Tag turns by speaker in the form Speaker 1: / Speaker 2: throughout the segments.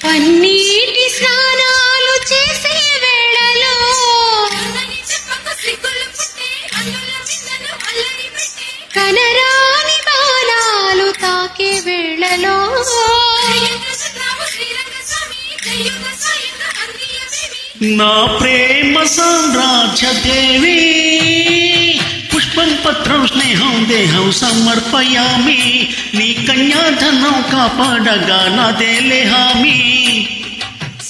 Speaker 1: పన్నీటి స్నానాలు చేసే వేళలో కనరాని బాణాలు తాకే వేళలో
Speaker 2: నా ప్రేమ సామ్రాజ్య దేవి పుష్పం పత్రం స్నేహం దేహం సమర్పయామి నీ కన్యాధనం కాపాడగా నాదేలే హామీ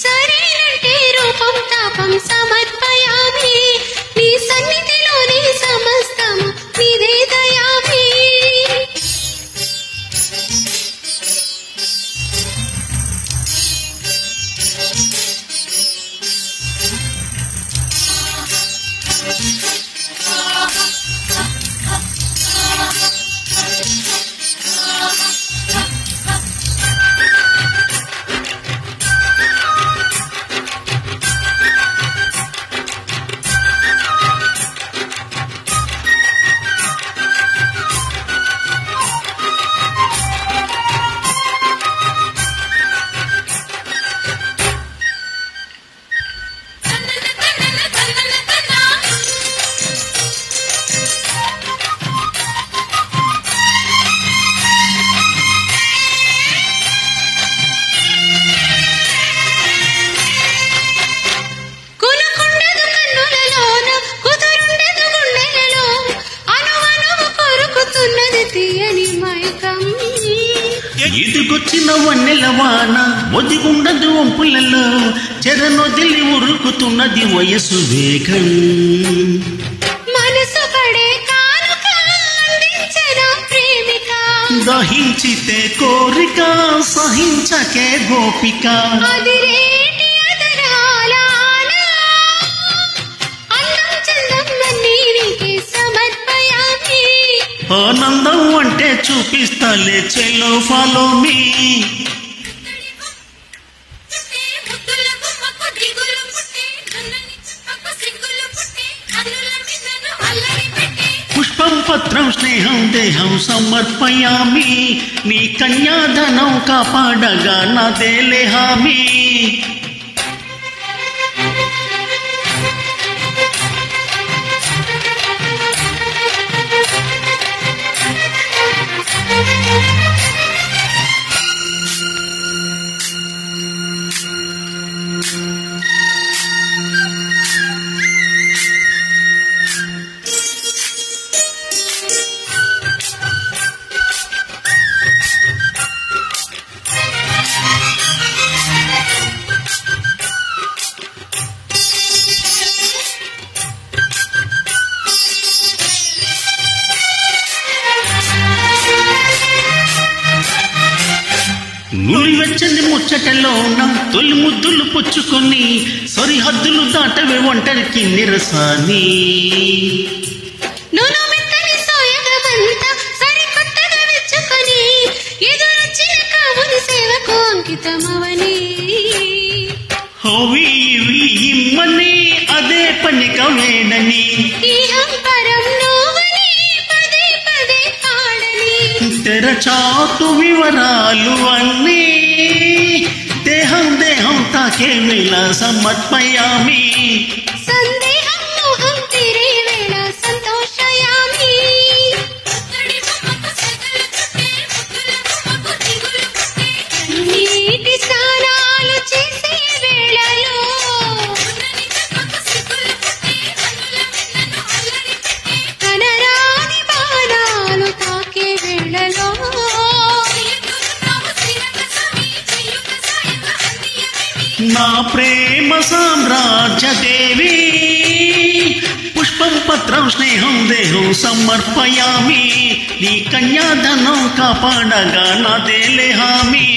Speaker 1: సరేనంటే రూపం తాపం సమర్పయామి నీ సన్నిధిలోని సమస్తము నీదే దయామి
Speaker 2: ఎదుగొచ్చిన వన్నెల వాన ఒదిగుండదు వంపులలో చెరనొదిలి ఉరుకుతున్నది వయసు వేగం
Speaker 1: మనసు పడే కానుక అందించిన ప్రేమిక
Speaker 2: దహించితే కోరిక సహించకే గోపిక
Speaker 1: అదిరేటి అదరాల అందం చందం అన్నీ నీకే సమర్పయామి
Speaker 2: ఆనందం అంటే చూపిస్తాలే చెల్లో ఫాలో మీ పుష్పం పత్రం స్నేహం దేహం సమర్పయామి నీ కన్యాధనం కాపాడగా నాదేలే హామీ నులివెచ్చని ముచ్చటలోన తొలి ముద్దులు పుచ్చుకొని సరిహద్దులు దాటవే ఒంటరికి నిరసాని
Speaker 1: సరికొత్తగా వెచ్చుకొని ఎదురొచ్చిన కాముని సేవకు అంకితమవని
Speaker 2: హోవి ఇమ్మని అదే పనిక వేడని
Speaker 1: పరం నువ్వని పదే పదే పాడని
Speaker 2: తెరచాటు వివరాలు అన్నీ దేహం దేహం తాకే వేళ సమర్పయామి
Speaker 1: సందేహం మోహం తీరే వేళ సంతోషయామి నీటి స్నానాలు చేసే వేళలో కనరాని బాణాలు తాకే వేళలో
Speaker 2: నా ప్రేమ సామ్రాజ్య దేవి పుష్పం పత్రం స్నేహం దేహం సమర్పయామి నీ కన్యాధనం కాపాడగా నాదేలే హామీ